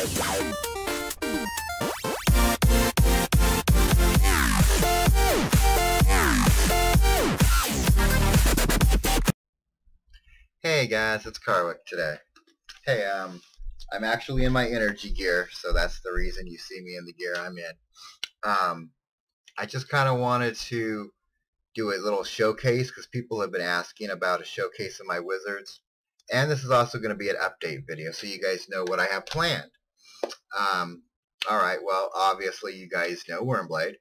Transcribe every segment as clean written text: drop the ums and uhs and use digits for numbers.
Hey guys, it's Carwick today. Hey, I'm actually in my energy gear, so that's the reason you see me in the gear I'm in. I just kind of wanted to do a little showcase because people have been asking about a showcase of my wizards. And this is also going to be an update video so you guys know what I have planned. Alright, well, obviously you guys know WyrmBlade.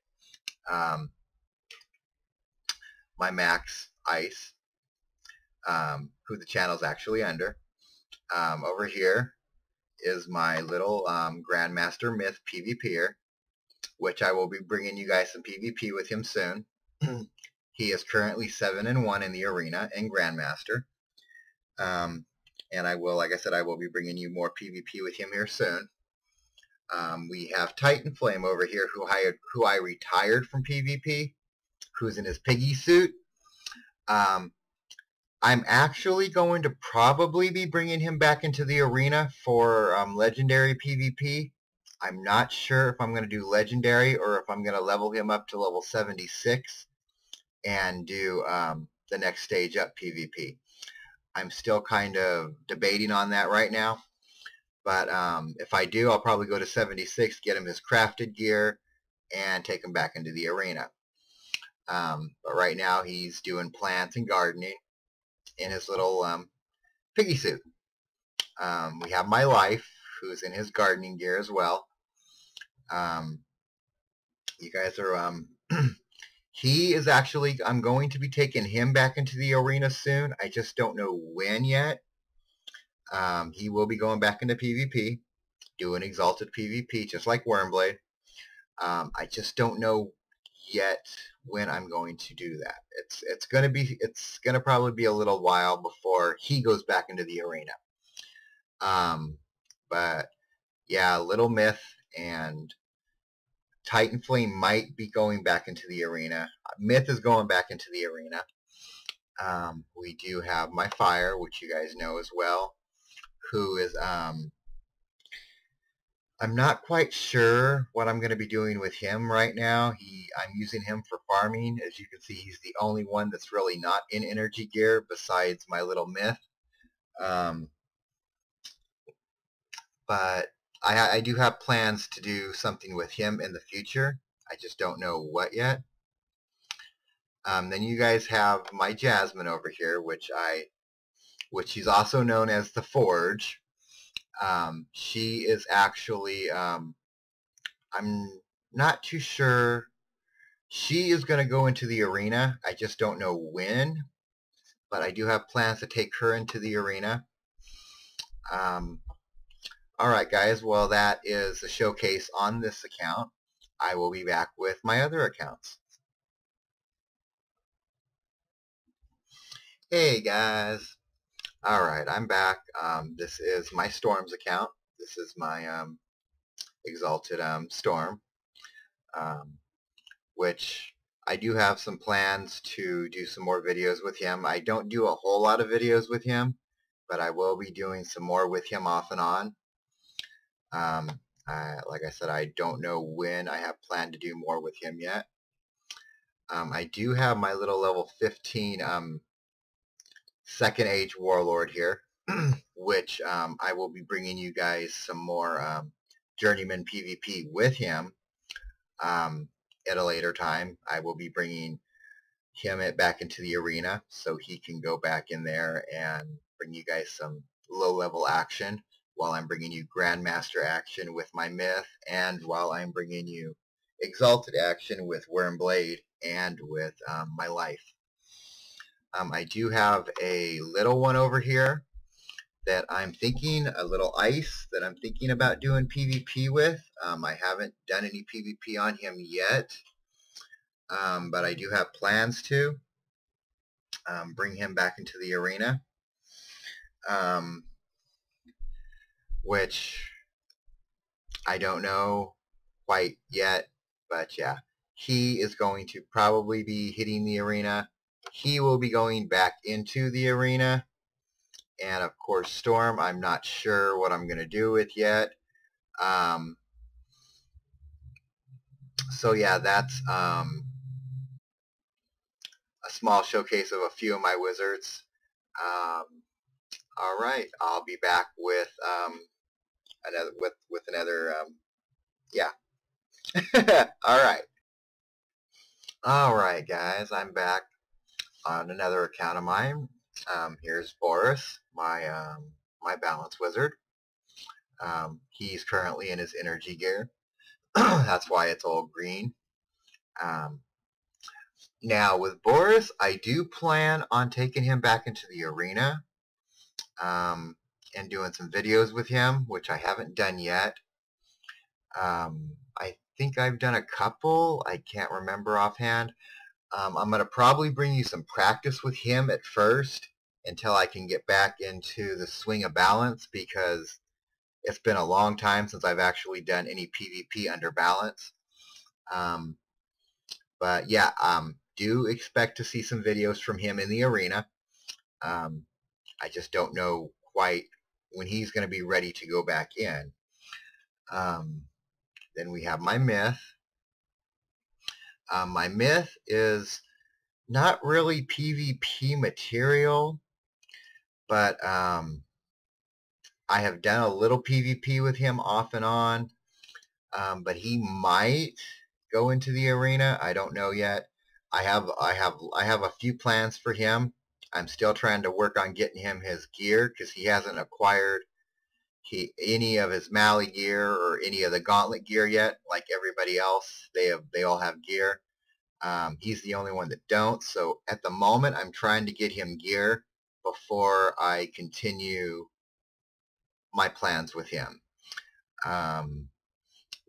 My max ice. Who the channel's actually under. Over here is my little Grandmaster Myth PvPer, which I will be bringing you guys some PvP with him soon. He is currently 7-1 in the arena in Grandmaster. And I will, like I said, I will be bringing you more PvP with him here soon. We have Titan Flame over here who I retired from PvP, who's in his piggy suit. I'm actually going to probably be bringing him back into the arena for legendary PvP. I'm not sure if I'm going to do legendary or if I'm going to level him up to level 76 and do the next stage up PvP. I'm still kind of debating on that right now. But if I do, I'll probably go to 76, get him his crafted gear, and take him back into the arena. But right now he's doing plants and gardening in his little piggy suit. We have my life, who's in his gardening gear as well. You guys are he is actually, I'm going to be taking him back into the arena soon. I just don't know when yet. He will be going back into PvP, doing exalted PvP, just like WyrmBlade. I just don't know yet when I'm going to do that. It's gonna probably be a little while before he goes back into the arena. But yeah, Little Myth and Titan Flame might be going back into the arena. Myth is going back into the arena. We do have my Fire, which you guys know as well, who is I'm not quite sure what I'm going to be doing with him right now. I'm using him for farming. As you can see, he's the only one that's really not in energy gear besides my little Myth. But I do have plans to do something with him in the future. I just don't know what yet. Then you guys have my Jasmine over here, which is also known as the Forge. She is actually, I'm not too sure. She is going to go into the arena. I just don't know when. But I do have plans to take her into the arena. Alright guys, well that is the showcase on this account. I will be back with my other accounts. Hey guys. Alright, I'm back. This is my Storms account. This is my Exalted Storm. Which I do have some plans to do some more videos with him. I don't do a whole lot of videos with him, but I will be doing some more with him off and on. Like I said, I don't know when I have planned to do more with him yet. I do have my little level 15 Second Age Warlord here, which I will be bringing you guys some more Journeyman PvP with him at a later time. I will be bringing him back into the arena so he can go back in there and bring you guys some low-level action, while I'm bringing you Grandmaster action with my Myth, and while I'm bringing you Exalted action with WyrmBlade and with my life. I do have a little one over here that I'm thinking, a little ice that I'm thinking about doing PvP with. I haven't done any PvP on him yet, but I do have plans to bring him back into the arena. Which I don't know quite yet, but yeah, he is going to probably be hitting the arena. He will be going back into the arena, and of course Storm, I'm not sure what I'm going to do with yet. So yeah, that's a small showcase of a few of my wizards. Um, all right, I'll be back with another yeah. All right, guys, I'm back on another account of mine. Here's Boris, my balance wizard. He's currently in his energy gear. That's why it's all green. Um, Now with Boris, I do plan on taking him back into the arena and doing some videos with him, which I haven't done yet. I think I've done a couple. I can't remember offhand. I'm going to probably bring you some practice with him at first until I can get back into the swing of balance, because it's been a long time since I've actually done any PvP under balance. But yeah, do expect to see some videos from him in the arena. I just don't know quite when he's going to be ready to go back in. Then we have my myth. My myth is not really PvP material, but I have done a little PvP with him off and on. But he might go into the arena. I don't know yet. I have a few plans for him. I'm still trying to work on getting him his gear, because he hasn't acquired any of his Mally gear or any of the Gauntlet gear yet. Like everybody else, they all have gear. He's the only one that don't. So at the moment, I'm trying to get him gear before I continue my plans with him.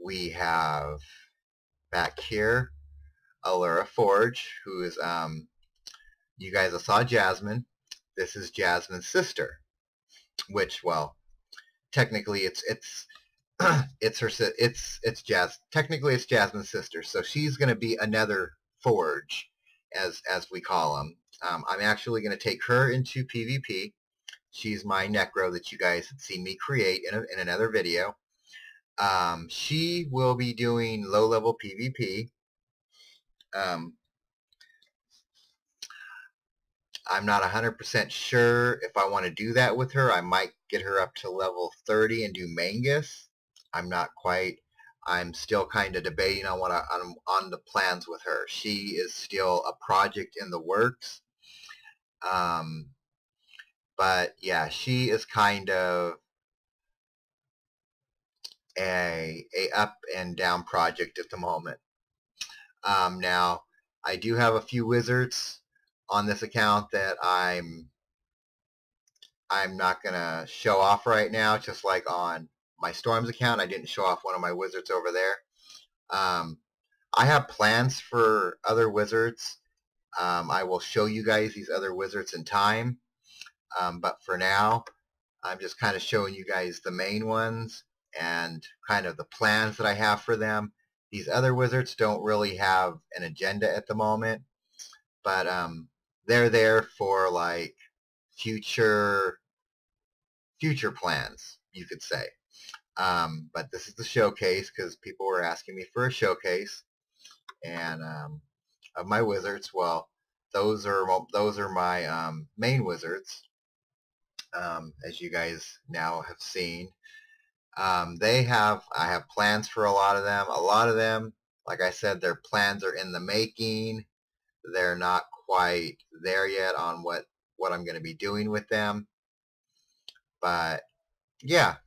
We have back here Allura Forge, who is you guys saw Jasmine. This is Jasmine's sister, which, well, technically it's technically it's Jasmine's sister, so she's going to be another Forge, as we call them. I'm actually going to take her into PvP. She's my Necro that you guys had seen me create in another video. She will be doing low-level PvP. I'm not 100% sure if I want to do that with her. I might get her up to level 30 and do Mangus. I'm not quite. I'm still kind of debating on on the plans with her. She is still a project in the works. But yeah, she is kind of a up and down project at the moment. Now, I do have a few wizards on this account that I'm not going to show off right now, just like on my Storms account. I didn't show off one of my wizards over there. I have plans for other wizards. I will show you guys these other wizards in time. But for now, I'm just kind of showing you guys the main ones and kind of the plans that I have for them. These other wizards don't really have an agenda at the moment, but they're there for like future plans, you could say. But this is the showcase, because people were asking me for a showcase, and of my wizards. Well, those are my main wizards, as you guys now have seen. I have plans for a lot of them. A lot of them, like I said, their plans are in the making. They're not quite there yet on what I'm going to be doing with them. But yeah,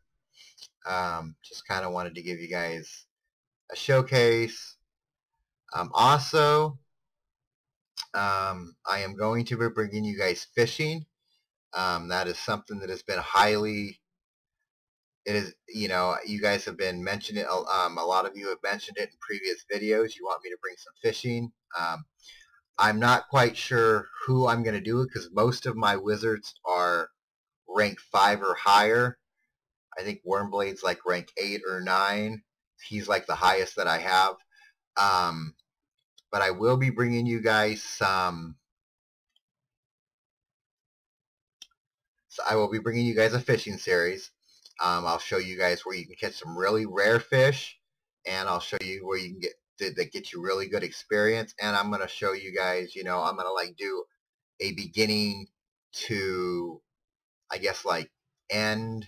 just kind of wanted to give you guys a showcase. Also, I am going to be bringing you guys fishing. That is something that has been highly, it is, you guys have been mentioning it. A lot of you have mentioned it in previous videos. You want me to bring some fishing. I'm not quite sure who I'm going to do it, because most of my wizards are rank 5 or higher. I think WyrmBlade's like rank 8 or 9. He's like the highest that I have. But I will be bringing you guys some. So I will be bringing you guys a fishing series. I'll show you guys where you can catch some really rare fish, and I'll show you where you can get that get you really good experience. And I'm going to show you guys, I'm going to like do a beginning to, I guess, like end,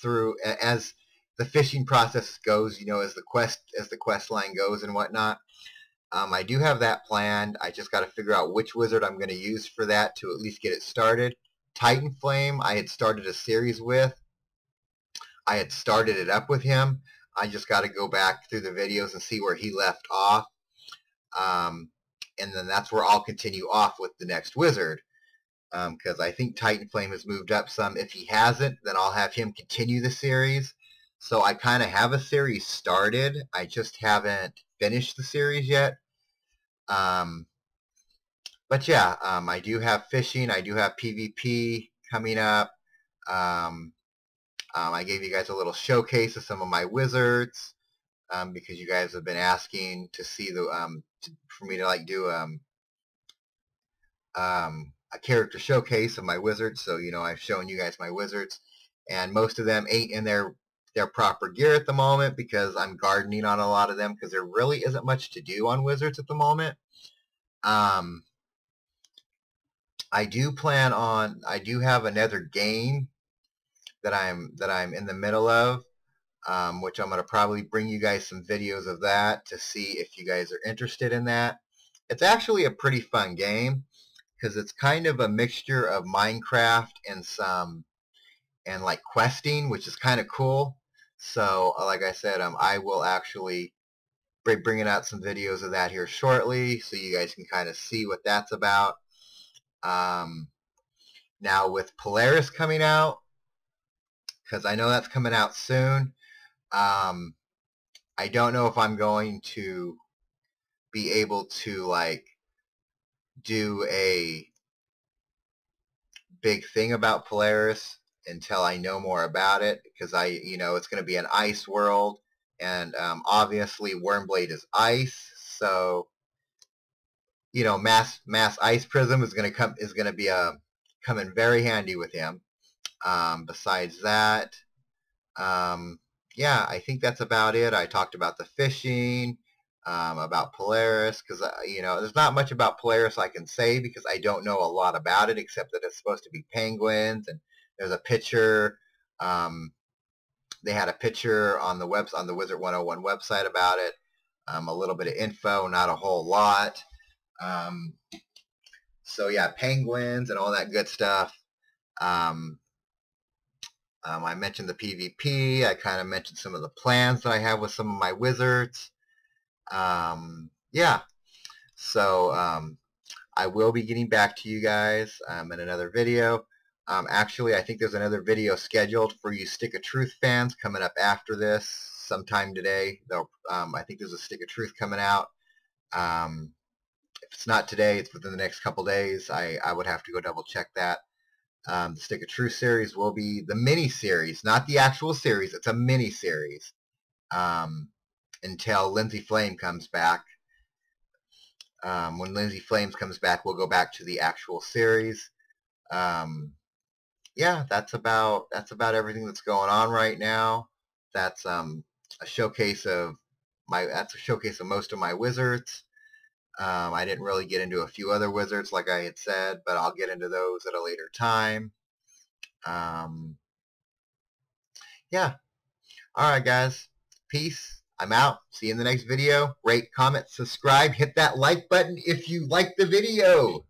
through as the fishing process goes, as the quest line goes and whatnot. I do have that planned. I just got to figure out which wizard I'm going to use for that to at least get it started. Titan Flame, I had started a series with. I had started it up with him. I just got to go back through the videos and see where he left off. And then that's where I'll continue off with the next wizard. Because I think Titan Flame has moved up some. If he hasn't, then I'll have him continue the series. So I kind of have a series started. I just haven't finished the series yet. But yeah, I do have fishing. I do have PvP coming up. I gave you guys a little showcase of some of my wizards because you guys have been asking to see for me to like do a character showcase of my wizards. So I've shown you guys my wizards, and most of them ain't in their proper gear at the moment because I'm gardening on a lot of them because there really isn't much to do on wizards at the moment. I do have another game that I'm in the middle of, which I'm going to probably bring you guys some videos of that to see if you guys are interested in that. It's actually a pretty fun game because it's kind of a mixture of Minecraft and like questing, which is kind of cool. So like I said, I will actually be bringing out some videos of that here shortly so you guys can kind of see what that's about. Now with Polaris coming out, because I know that's coming out soon, I don't know if I'm going to be able to like do a big thing about Polaris until I know more about it, because it's going to be an ice world, and obviously WyrmBlade is ice, so mass ice prism is going to be come in very handy with him. Besides that, yeah, I think that's about it. I talked about the fishing, about Polaris, because there's not much about Polaris I can say because I don't know a lot about it except that it's supposed to be penguins, and there's a picture. They had a picture on the Wizard 101 website about it. A little bit of info, not a whole lot. So yeah, penguins and all that good stuff. I mentioned the PvP. I kind of mentioned some of the plans that I have with some of my wizards. Yeah, so I will be getting back to you guys in another video. Actually, I think there's another video scheduled for you Stick of Truth fans coming up after this sometime today. I think there's a Stick of Truth coming out. If it's not today, it's within the next couple days. I would have to go double check that. The Stick of Truth series will be the mini series, not the actual series. It's a mini series until Lindsay Flame comes back. When Lindsay Flames comes back, we'll go back to the actual series. Yeah, that's about everything that's going on right now. That's a showcase of most of my wizards. I didn't really get into a few other wizards like I had said, but I'll get into those at a later time. Yeah. All right, guys. Peace. I'm out. See you in the next video. Rate, comment, subscribe. Hit that like button if you like the video.